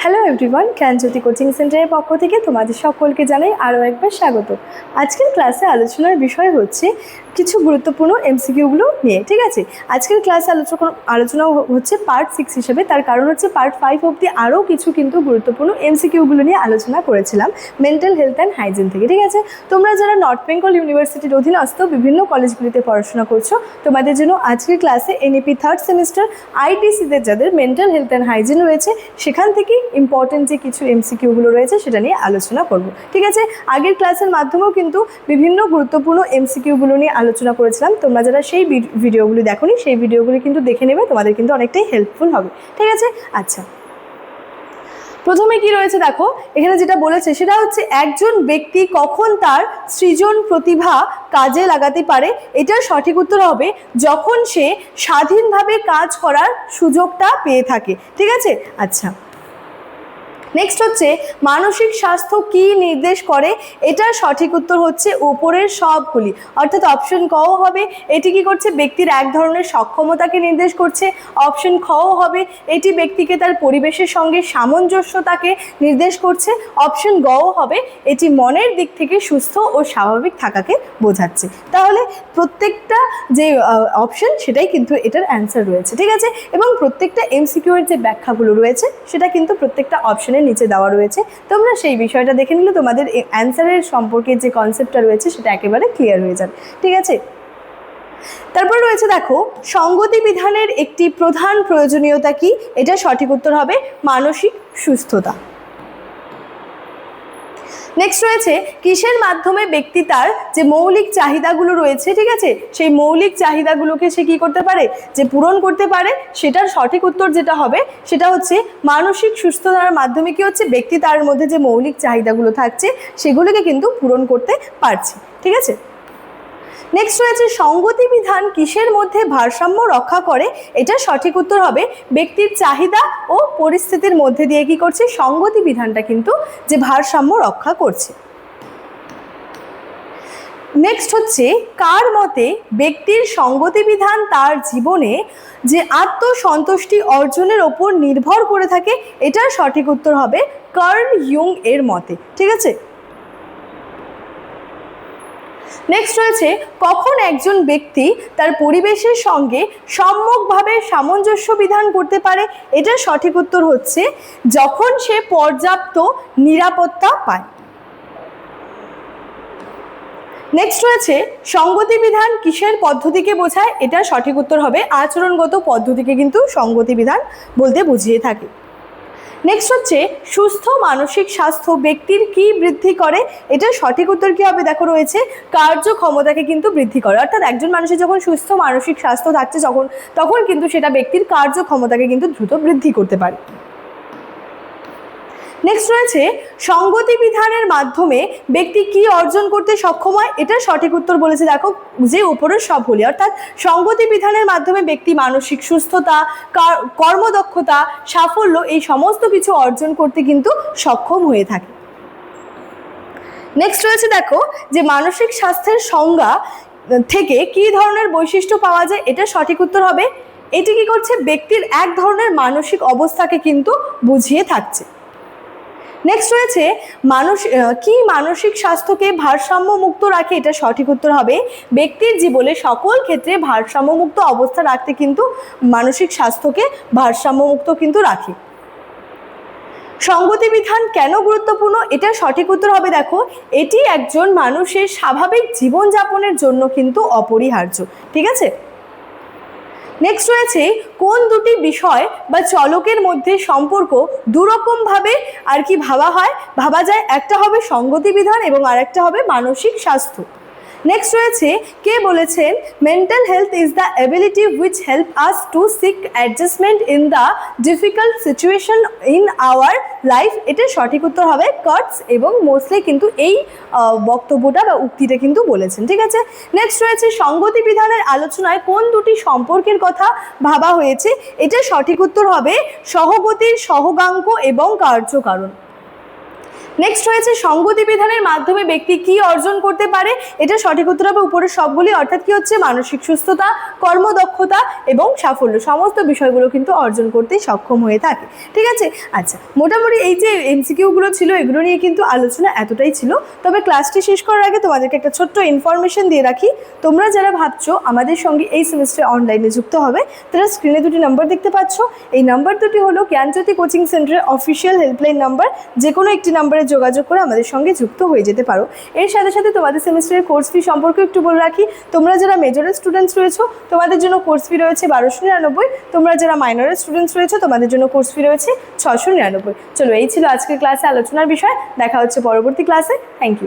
Hello everyone, জ্ঞানজ্যোতি coaching সেন্টারের পক্ষ থেকে তোমাদের সকলকে জানাই আরও একবার স্বাগত। আজকের ক্লাসে আলোচনার বিষয় হচ্ছে কিছু গুরুত্বপূর্ণ এমসিকিউগুলো নিয়ে। ঠিক আছে, আজকের ক্লাসে আলোচনা হচ্ছে পার্ট 6 হিসেবে। তার কারণ হচ্ছে পার্ট 5 অবধি আরও কিছু কিন্তু গুরুত্বপূর্ণ এমসিকিউগুলো নিয়ে আলোচনা করেছিলাম মেন্টাল হেলথ অ্যান্ড হাইজিন থেকে। ঠিক আছে, তোমরা যারা নর্থ বেঙ্গল ইউনিভার্সিটির অধীনস্থ বিভিন্ন কলেজগুলিতে পড়াশোনা করছো, তোমাদের জন্য আজকের ক্লাসে এনইপি থার্ড সেমিস্টার আইটিসিতে যাদের মেন্টাল হেলথ অ্যান্ড হাইজিন রয়েছে সেখান থেকেই ইম্পর্টেন্ট যে কিছু এমসিকিউগুলো রয়েছে সেটা নিয়ে আলোচনা করব। ঠিক আছে, আগের ক্লাসের মাধ্যমেও কিন্তু বিভিন্ন গুরুত্বপূর্ণ এমসিকিউগুলো নিয়ে আলোচনা করেছিলাম। তোমরা যারা সেই ভিডিওগুলি দেখোনি সেই ভিডিওগুলি কিন্তু দেখে নেবে, তোমাদের কিন্তু অনেকটাই হেল্পফুল হবে। ঠিক আছে, আচ্ছা, প্রথমে কি রয়েছে দেখো, এখানে যেটা বলেছে সেটা হচ্ছে একজন ব্যক্তি কখন তার সৃজন প্রতিভা কাজে লাগাতে পারে। এটার সঠিক উত্তর হবে যখন সে স্বাধীনভাবে কাজ করার সুযোগটা পেয়ে থাকে। ঠিক আছে, আচ্ছা, নেক্সট হচ্ছে মানসিক স্বাস্থ্য কি নির্দেশ করে। এটার সঠিক উত্তর হচ্ছে উপরের সবগুলি, অর্থাৎ অপশন ক হবে এটি কি করছে, ব্যক্তির এক ধরনের সক্ষমতাকে নির্দেশ করছে। অপশন খ হবে এটি ব্যক্তিকে তার পরিবেশের সঙ্গে সামঞ্জস্যতাকে নির্দেশ করছে। অপশন গ হবে এটি মনের দিক থেকে সুস্থ ও স্বাভাবিক থাকাকে বোঝাচ্ছে। তাহলে প্রত্যেকটা যে অপশন সেটাই কিন্তু এটার অ্যান্সার রয়েছে। ঠিক আছে, এবং প্রত্যেকটা এমসিকিউ এর যে ব্যাখ্যাগুলো রয়েছে সেটা কিন্তু প্রত্যেকটা অপশনের নিচে দেওয়া রয়েছে। তোমরা সেই বিষয়টা দেখে নিলে তোমাদের অ্যান্সারের সম্পর্কে যে কনসেপ্টটা রয়েছে সেটা একেবারে ক্লিয়ার হয়ে যাবে। ঠিক আছে, তারপর রয়েছে দেখো সঙ্গতি বিধানের একটি প্রধান প্রয়োজনীয়তা কি। এটা সঠিক উত্তর হবে মানসিক সুস্থতা। নেক্সট রয়েছে কিসের মাধ্যমে ব্যক্তি তার যে মৌলিক চাহিদাগুলো রয়েছে, ঠিক আছে, সেই মৌলিক চাহিদাগুলোকে সে কি করতে পারে, যে পূরণ করতে পারে। সেটার সঠিক উত্তর যেটা হবে সেটা হচ্ছে মানসিক সুস্থতার মাধ্যমে কি হচ্ছে, ব্যক্তি তার মধ্যে যে মৌলিক চাহিদাগুলো থাকছে সেগুলোকে কিন্তু পূরণ করতে পারছে। ঠিক আছে, নেক্সট রয়েছে সঙ্গতি বিধান কিসের মধ্যে ভারসাম্য রক্ষা করে। এটা সঠিক উত্তর হবে ব্যক্তির চাহিদা ও পরিস্থিতির মধ্যে দিয়ে কি করছে, সঙ্গতি বিধানটা কিন্তু যে ভারসাম্য রক্ষা করছে। নেক্সট হচ্ছে কার মতে ব্যক্তির সঙ্গতি বিধান তার জীবনে যে আত্মসন্তুষ্টি অর্জনের ওপর নির্ভর করে থাকে। এটার সঠিক উত্তর হবে কার্ল ইয়ুং এর মতে। ঠিক আছে, নেক্সট রয়েছে কখন একজন ব্যক্তি তার পরিবেশের সঙ্গে সম্যকভাবে সামঞ্জস্য বিধান করতে পারে। এটার সঠিক উত্তর হচ্ছে যখন সে পর্যাপ্ত নিরাপত্তা পায়। নেক্সট রয়েছে সঙ্গতি বিধান কিসের পদ্ধতিকে বোঝায়। এটা সঠিক উত্তর হবে আচরণগত পদ্ধতিকে কিন্তু সঙ্গতি বিধান বলতে বুঝিয়ে থাকে। নেক্সট হচ্ছে সুস্থ মানসিক স্বাস্থ্য ব্যক্তির কি বৃদ্ধি করে। এটা সঠিক উত্তর কি হবে, দেখো রয়েছে কার্যক্ষমতাকে কিন্তু বৃদ্ধি করে। অর্থাৎ একজন মানুষের যখন সুস্থ মানসিক স্বাস্থ্য থাকছে তখন কিন্তু সেটা ব্যক্তির কার্যক্ষমতাকে কিন্তু দ্রুত বৃদ্ধি করতে পারে। নেক্সট রয়েছে সঙ্গতি বিধানের মাধ্যমে ব্যক্তি কি অর্জন করতে সক্ষম হয়। এটা সঠিক উত্তর বলেছে দেখো যে উপরের সবগুলি, অর্থাৎ সঙ্গতি বিধানের মাধ্যমে ব্যক্তি মানসিক সুস্থতা, কর্মদক্ষতা, সাফল্য এই সমস্ত কিছু অর্জন করতে কিন্তু সক্ষম হয়ে থাকে। নেক্সট রয়েছে দেখো যে মানসিক স্বাস্থ্যের সংজ্ঞা থেকে কি ধরনের বৈশিষ্ট্য পাওয়া যায়। এটা সঠিক উত্তর হবে এটি কি করছে, ব্যক্তির এক ধরনের মানসিক অবস্থাকে কিন্তু বুঝিয়ে থাকছে। নেক্সট রয়েছে মানসিক স্বাস্থ্যকে ভারসাম্য মুক্ত রাখে। এটা সঠিক উত্তর হবে ব্যক্তির জীবনে সকল ক্ষেত্রে ভারসাম্য মুক্ত অবস্থা রাখতে কিন্তু মানসিক স্বাস্থ্যকে ভারসাম্য মুক্ত কিন্তু রাখে। সঙ্গতি বিধান কেন গুরুত্বপূর্ণ। এটা সঠিক উত্তর হবে দেখো এটি একজন মানুষের স্বাভাবিক জীবনযাপনের জন্য কিন্তু অপরিহার্য। ঠিক আছে, নেক্সট রয়েছে কোন দুটি বিষয় বা চলকের মধ্যে সম্পর্ক দুরকমভাবে আর কি ভাবা যায়। একটা হবে সঙ্গতি বিধান এবং আরেকটা হবে মানসিক স্বাস্থ্য। নেক্সট রয়েছে কে বলেছেন mental health is the ability which help us to seek adjustment in the difficult situation in our life. এটার সঠিক উত্তর হবে কার্টস এবং মোসলে কিন্তু এই বক্তব্যটা বা উক্তিটা কিন্তু বলেছেন। ঠিক আছে, নেক্সট রয়েছে সঙ্গতি বিধানের আলোচনায় কোন দুটি সম্পর্কের কথা ভাবা হয়েছে। এটার সঠিক উত্তর হবে সহগতির সহগাঙ্ক এবং কার্যকারণ। নেক্সট রয়েছে সংগতি বিধানের মাধ্যমে ব্যক্তি কি অর্জন করতে পারে, এটা সঠিক উত্তর হবে উপরের সবগুলি, অর্থাৎ কি হচ্ছে মানসিক সুস্থতা, কর্মদক্ষতা এবং সাফল্য, সমস্ত বিষয়গুলো কিন্তু অর্জন করতে সক্ষম হয়ে থাকে। ঠিক আছে, আচ্ছা মোটামুটি এই যে এমসিকিউগুলো ছিল এগুলো নিয়ে কিন্তু আলোচনা এতটাই ছিল। তবে ক্লাসটি শেষ করার আগে তোমাদেরকে একটা ছোট্ট ইনফরমেশন দিয়ে রাখি, তোমরা যারা ভাবছো আমাদের সঙ্গে এই সেমিস্টারে অনলাইনে যুক্ত হবে তারা স্ক্রিনে দুটি নাম্বার দেখতে পাচ্ছ, এই নাম্বার দুটি হলো জ্ঞানজ্যোতি কোচিং সেন্টারের অফিসিয়াল হেল্পলাইন নাম্বার, যে কোনো একটি নাম্বারে যোগাযোগ করে আমাদের সঙ্গে যুক্ত হয়ে যেতে পারো। এর সাথে সাথে তোমাদের সেমিস্টারের কোর্স ফি সম্পর্কে একটু বলে রাখি, তোমরা যারা মেজরের স্টুডেন্টস রয়েছো তোমাদের জন্য কোর্স ফি রয়েছে 1299, তোমরা যারা মাইনরের স্টুডেন্টস রয়েছো তোমাদের জন্য কোর্স ফি রয়েছে 699। চলো এই ছিল আজকের ক্লাসে আলোচনার বিষয়, দেখা হচ্ছে পরবর্তী ক্লাসে। Thank you.